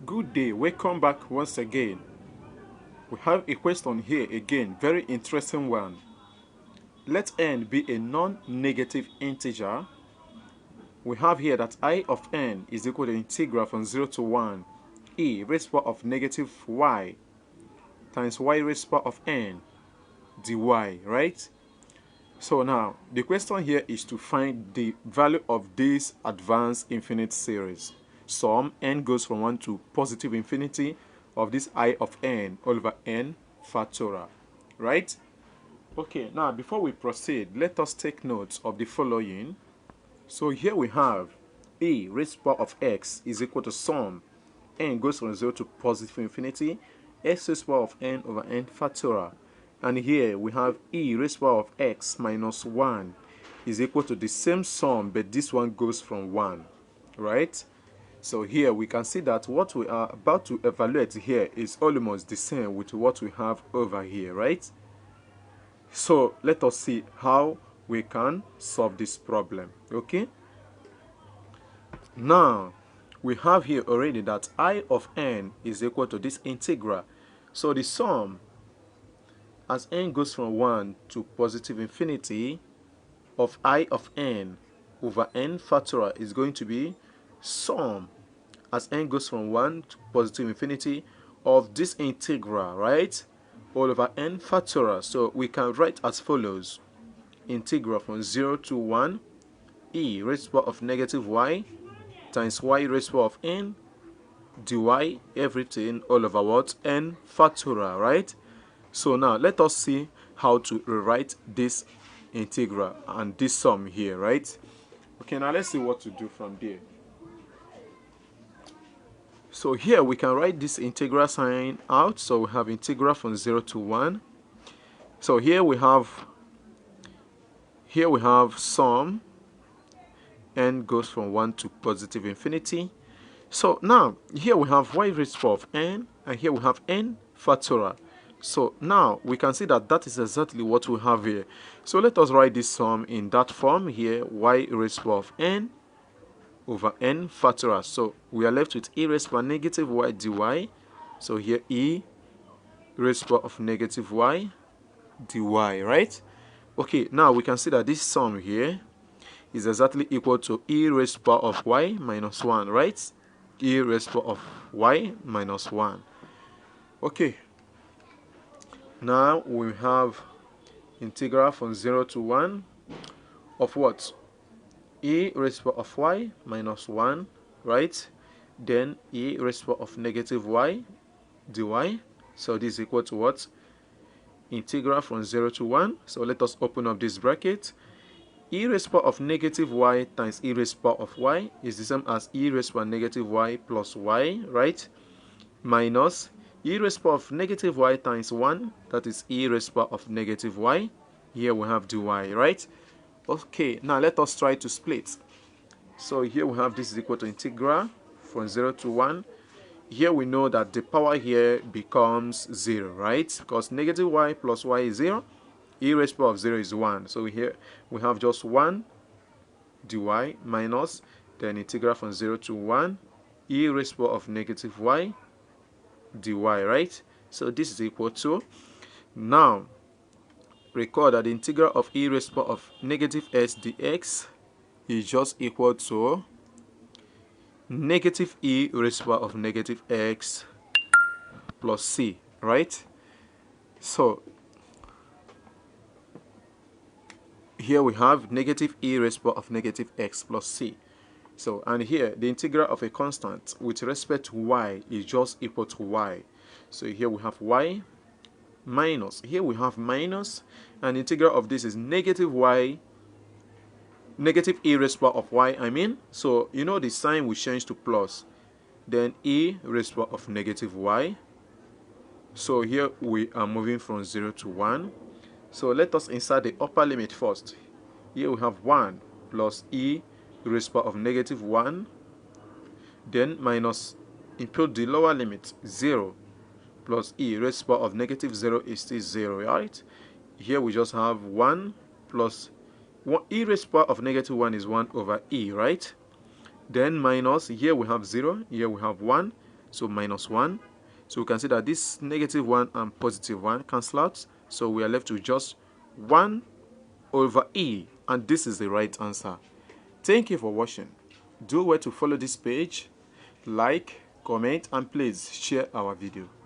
Good day, welcome back once again. We have a question here again, very interesting one. Let n be a non-negative integer. We have here that I of n is equal to integral from 0 to 1 e raised to the power of negative y times y raised to the power of n dy, right? So now, the question here is to find the value of this advanced infinite series. Sum n goes from 1 to positive infinity of this I of n all over n factorial, right? Okay, now before we proceed, let us take note of the following. So here we have e raised to the power of x is equal to sum n goes from 0 to positive infinity x raised to the power of n over n factorial. And here we have e raised to the power of x minus 1 is equal to the same sum, but this one goes from 1, right? So here we can see that what we are about to evaluate here is almost the same with what we have over here, right? So let us see how we can solve this problem, okay? Now, we have here already that I of n is equal to this integral. So the sum as n goes from 1 to positive infinity of I of n over n factorial is going to be sum as n goes from 1 to positive infinity of this integral, right? All over n factorial. So we can write as follows. Integral from 0 to 1 e raised to the power of negative y times y raised to the power of n dy, everything all over what? N factorial, right? So now let us see how to rewrite this integral and this sum here, right? Okay, now let's see what to do from there. So here we can write this integral sign out. So we have integral from 0 to 1. So here we have sum n goes from 1 to positive infinity. So now here we have y raised to the power of n, and here we have n factorial. So now we can see that that is exactly what we have here. So let us write this sum in that form here, y raised to the power of n over n factorial. So we are left with e raised to the power negative y dy. So here e raised to the power of negative y dy, right? Okay, now we can see that this sum here is exactly equal to e raised to the power of y minus 1, right? E raised to the power of y minus 1. Okay, now we have integral from 0 to 1 of what? E raised to the power of y minus 1, right? Then e raised to the power of negative y dy. So this is equal to what? Integral from 0 to 1. So let us open up this bracket. E raised to the power of negative y times e raised to the power of y is the same as e raised to the power negative y plus y, right? Minus e raised to the power of negative y times 1, that is e raised to the power of negative y. Here we have dy, right? Okay, now let us try to split. So here we have this is equal to integral from 0 to 1. Here we know that the power here becomes 0, right? Because negative y plus y is 0. E raised to the power of 0 is 1. So here we have just 1 dy minus then integral from 0 to 1 e raised to the power of negative y dy, right? So this is equal to, now recall that the integral of e raised to the power of negative s dx is just equal to negative e raised to the power of negative x plus c, right? So here we have negative e raised to the power of negative x plus c. So, and here the integral of a constant with respect to y is just equal to y. So here we have y minus, here we have minus, and the integral of this is negative y, negative e raised to the power of y, I mean. So you know the sign will change to plus. Then e raised to the power of negative y. So here we are moving from 0 to 1. So let us insert the upper limit first. Here we have 1 plus e raised to the power of negative 1. Then minus, input the lower limit, 0 plus e raised to the power of negative 0 is still 0, right? Here we just have 1 plus 1, e raised to the power of negative 1 is 1 over e, right? Then minus, here we have 0, here we have 1, So minus 1. So we can see that this negative 1 and positive 1 cancel out. So we are left with just 1 over e. And this is the right answer. Thank you for watching. Do well to follow this page, like, comment, and please share our video.